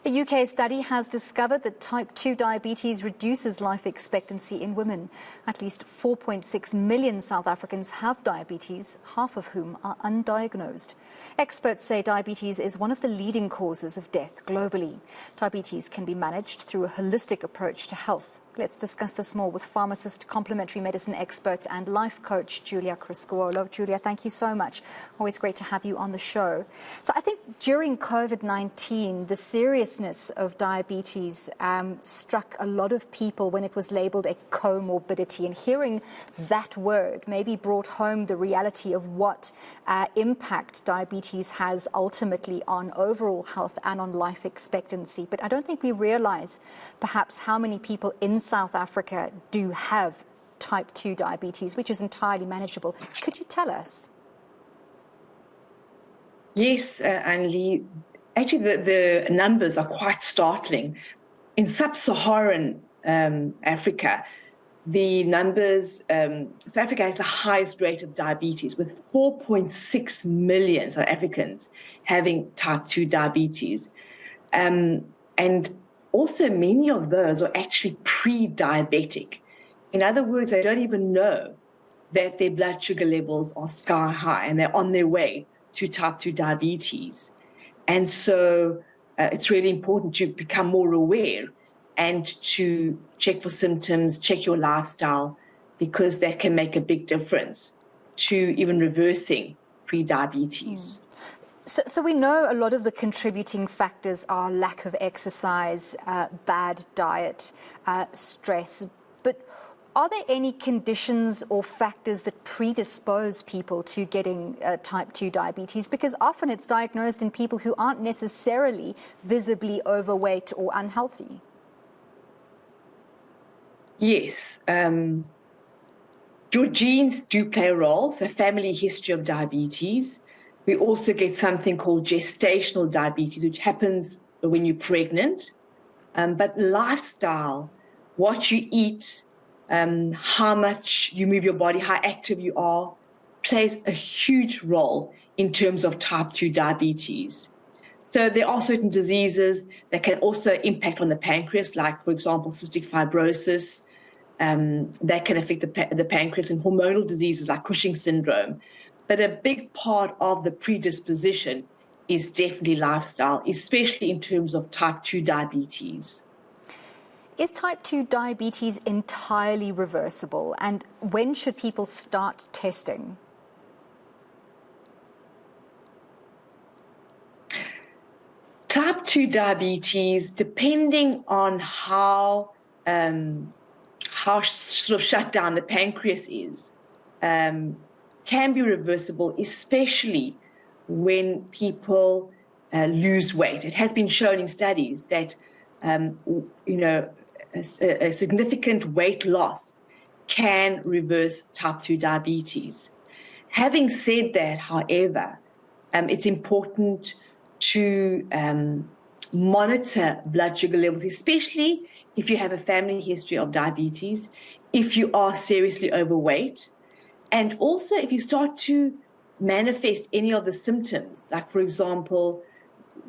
A UK study has discovered that type 2 diabetes reduces life expectancy in women. At least 4.6 million South Africans have diabetes, half of whom are undiagnosed. Experts say diabetes is one of the leading causes of death globally. Diabetes can be managed through a holistic approach to health. Let's discuss this more with pharmacist, complementary medicine expert and life coach Giulia Criscuolo. Giulia, thank you so much. Always great to have you on the show. So I think during COVID-19, the seriousness of diabetes struck a lot of people when it was labeled a comorbidity. And hearing that word maybe brought home the reality of what impact diabetes has ultimately on overall health and on life expectancy. But I don't think we realize perhaps how many people in South Africa do have type 2 diabetes, which is entirely manageable. Could you tell us? Yes, Annelie. Actually, the numbers are quite startling. In sub-Saharan Africa, the numbers, South Africa has the highest rate of diabetes, with 4.6 million South Africans having type 2 diabetes. And also, many of those are actually pre-diabetic. In other words, they don't even know that their blood sugar levels are sky high and they're on their way to type 2 diabetes. And so it's really important to become more aware and to check for symptoms, check your lifestyle, because that can make a big difference to even reversing pre-diabetes. So we know a lot of the contributing factors are lack of exercise, bad diet, stress. But are there any conditions or factors that predispose people to getting type 2 diabetes? Because often it's diagnosed in people who aren't necessarily visibly overweight or unhealthy. Yes. Your genes do play a role, so family history of diabetes. We also get something called gestational diabetes, which happens when you're pregnant. But lifestyle, what you eat, how much you move your body, how active you are, plays a huge role in terms of type 2 diabetes. So there are certain diseases that can also impact on the pancreas, like, for example, cystic fibrosis, that can affect the pancreas, and hormonal diseases like Cushing's syndrome. But a big part of the predisposition is definitely lifestyle, especially in terms of type 2 diabetes. Is type 2 diabetes entirely reversible? And when should people start testing? Type 2 diabetes, depending on how sort of shut down the pancreas is, can be reversible, especially when people lose weight. It has been shown in studies that, a significant weight loss can reverse type 2 diabetes. Having said that, however, it's important to monitor blood sugar levels, especially if you have a family history of diabetes, if you are seriously overweight, and also if you start to manifest any of the symptoms, like, for example,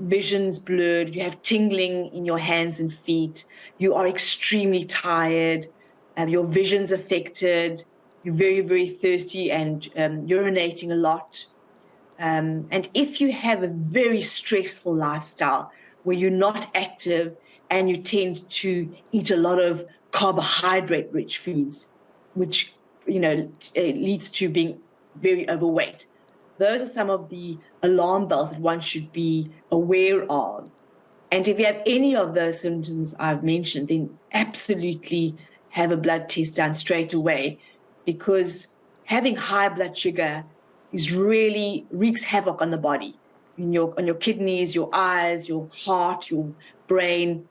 vision's blurred, you have tingling in your hands and feet, you are extremely tired, your vision's affected, you're very, very thirsty and urinating a lot. And if you have a very stressful lifestyle where you're not active and you tend to eat a lot of carbohydrate-rich foods, which leads to being very overweight. Those are some of the alarm bells that one should be aware of. And if you have any of those symptoms I've mentioned, then absolutely have a blood test done straight away, because having high blood sugar really wreaks havoc on the body, on your kidneys, your eyes, your heart, your brain.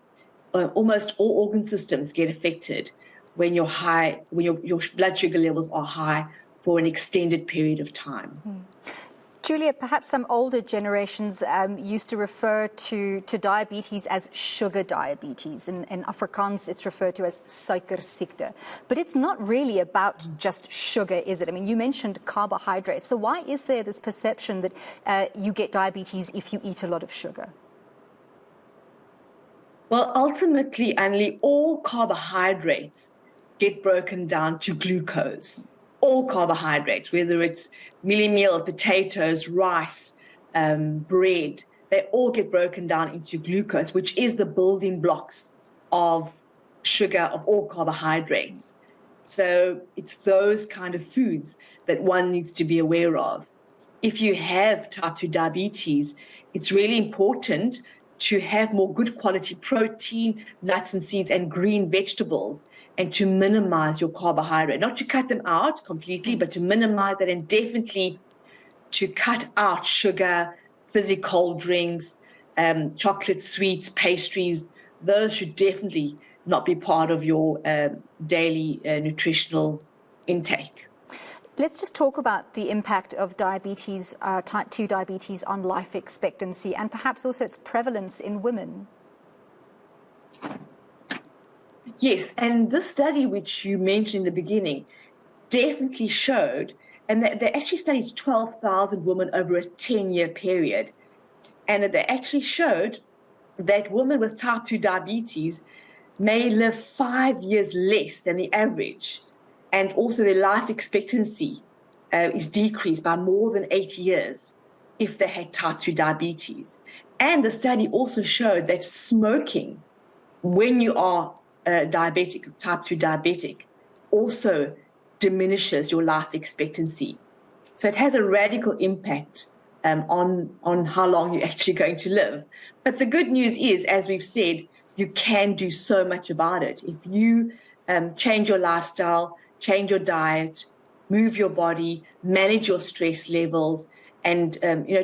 Almost all organ systems get affected when your blood sugar levels are high for an extended period of time. Giulia, perhaps some older generations used to refer to diabetes as sugar diabetes. In Afrikaans, it's referred to as suikerziekte. But it's not really about just sugar, is it? I mean, you mentioned carbohydrates. So why is there this perception that you get diabetes if you eat a lot of sugar? Well, ultimately, only all carbohydrates get broken down to glucose. All carbohydrates, whether it's mealie meal, potatoes, rice, bread, they all get broken down into glucose, which is the building blocks of sugar, of all carbohydrates. So it's those kind of foods that one needs to be aware of. If you have type 2 diabetes, it's really important to have more good quality protein, nuts and seeds, and green vegetables, and to minimize your carbohydrate. Not to cut them out completely, but to minimize it, and definitely to cut out sugar, fizzy cold drinks, chocolate, sweets, pastries. Those should definitely not be part of your daily nutritional intake. Let's just talk about the impact of diabetes, type 2 diabetes, on life expectancy, and perhaps also its prevalence in women. Yes, and this study, which you mentioned in the beginning, definitely showed, and they actually studied 12,000 women over a 10-year period, and they actually showed that women with type 2 diabetes may live 5 years less than the average, and also their life expectancy is decreased by more than 8 years if they had type 2 diabetes. And the study also showed that smoking, when you are diabetic, type 2 diabetic, also diminishes your life expectancy. So it has a radical impact on how long you're actually going to live. But the good news is, as we've said, you can do so much about it. If you change your lifestyle, change your diet, move your body, manage your stress levels, and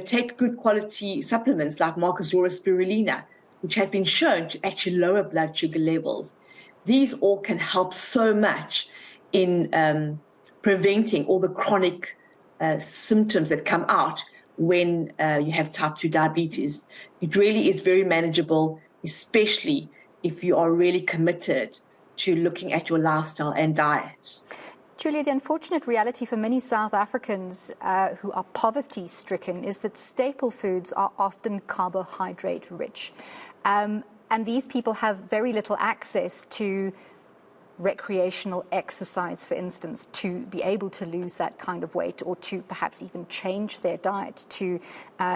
take good quality supplements like Marcosora spirulina, which has been shown to actually lower blood sugar levels. These all can help so much in preventing all the chronic symptoms that come out when you have type 2 diabetes. It really is very manageable, especially if you are really committed to looking at your lifestyle and diet. Giulia, the unfortunate reality for many South Africans who are poverty-stricken is that staple foods are often carbohydrate-rich. And these people have very little access to recreational exercise, for instance, to be able to lose that kind of weight, or to perhaps even change their diet to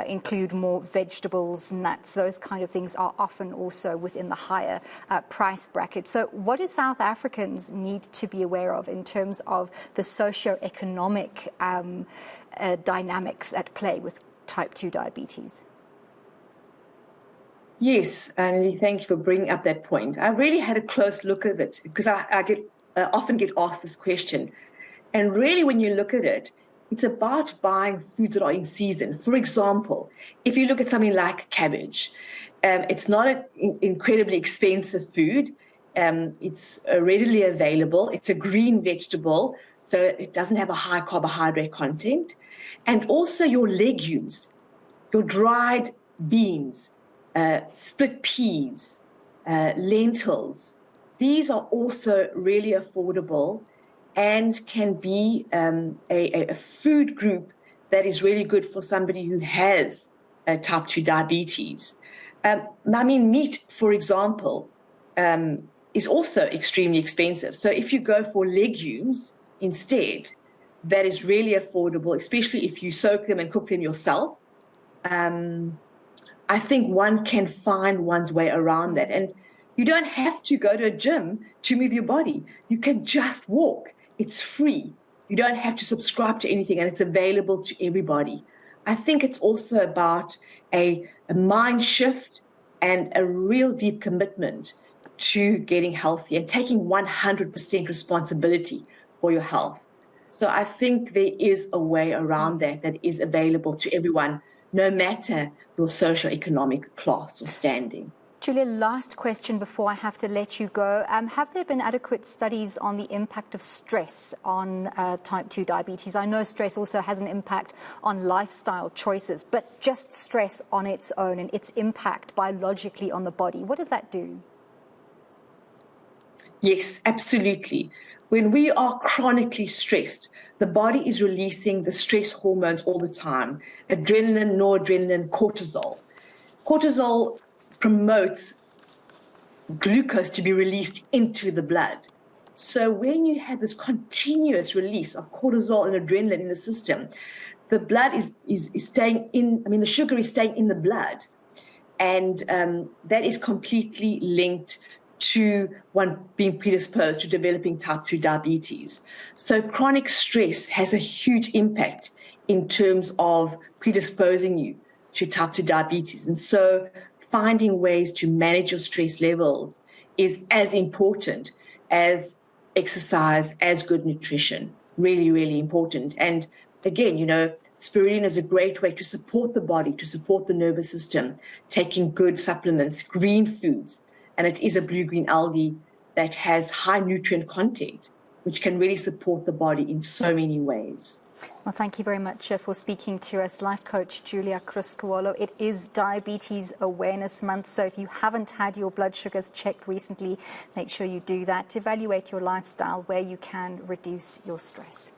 include more vegetables, nuts. Those kind of things are often also within the higher price bracket. So what do South Africans need to be aware of in terms of the socioeconomic dynamics at play with type 2 diabetes? Yes, and thank you for bringing up that point. I really had a close look at it because I often get asked this question. And really, when you look at it, it's about buying foods that are in season. For example, if you look at something like cabbage, it's not an incredibly expensive food. It's readily available. It's a green vegetable, so it doesn't have a high carbohydrate content. And also your legumes, your dried beans, split peas, lentils. These are also really affordable and can be a food group that is really good for somebody who has type 2 diabetes. Meat, for example, is also extremely expensive. So if you go for legumes instead, that is really affordable, especially if you soak them and cook them yourself. I think one can find one's way around that. And you don't have to go to a gym to move your body. You can just walk. It's free. You don't have to subscribe to anything, and it's available to everybody. I think it's also about a mind shift and a real deep commitment to getting healthy and taking 100% responsibility for your health. So I think there is a way around that is available to everyone, no matter your socioeconomic class or standing. Giulia, last question before I have to let you go. Have there been adequate studies on the impact of stress on type 2 diabetes? I know stress also has an impact on lifestyle choices, but just stress on its own and its impact biologically on the body, what does that do? Yes, absolutely. When we are chronically stressed, the body is releasing the stress hormones all the time: adrenaline, noradrenaline, cortisol. Cortisol promotes glucose to be released into the blood. So when you have this continuous release of cortisol and adrenaline in the system, the blood is staying in, the sugar is staying in the blood. And that is completely linked to one being predisposed to developing type 2 diabetes. So chronic stress has a huge impact in terms of predisposing you to type 2 diabetes. And so finding ways to manage your stress levels is as important as exercise, as good nutrition. Really, really important. And again, spirulina is a great way to support the body, to support the nervous system, taking good supplements, green foods. And it is a blue-green algae that has high nutrient content, which can really support the body in so many ways. Well, thank you very much for speaking to us, life coach Giulia Criscuolo. It is Diabetes Awareness Month, so if you haven't had your blood sugars checked recently, make sure you do that. Evaluate your lifestyle where you can reduce your stress.